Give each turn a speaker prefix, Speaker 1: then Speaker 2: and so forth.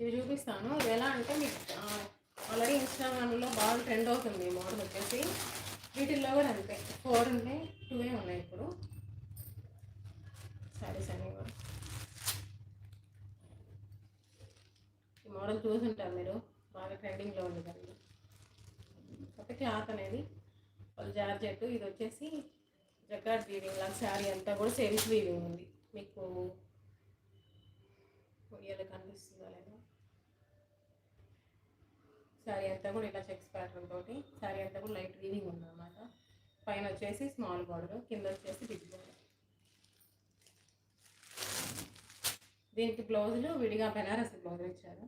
Speaker 1: ఇవి చూపిస్తాను. ఇవి ఎలా అంటే మీకు ఆల్రెడీ ఇన్స్టాగ్రామ్లో బాగా ట్రెండ్ అవుతుంది ఈ మోడల్ వచ్చేసి. వీటిల్లో కూడా అంతే 4 ఉన్నాయి, 2 ఉన్నాయి ఇప్పుడు శారీస్ అన్నీ కూడా. ఈ మోడల్ చూసుంటారు మీరు, బాగా ట్రెండింగ్లో ఉంది కదా. కాకపోతే క్లాత్ అనేది వాళ్ళు జార్జెట్. ఇది వచ్చేసి జకార్డ్ వీవింగ్ లాగా శారీ అంతా కూడా సెల్ఫ్ వీవింగ్ ఉంది. మీకు వీడియోలో కనిపిస్తుందో లేదో. శారీ అంతా కూడా ఇలా చెక్స్ ప్యాటర్న్ తోటి శారీ అంతా కూడా లైట్ వీవింగ్ ఉందన్నమాట. పైన వచ్చేసి స్మాల్ బార్డర్, కింద వచ్చేసి బిగ్ బార్డర్. దీనికి బ్లౌజులు విడిగా బెనారసి బ్లౌజ్ ఇచ్చారు.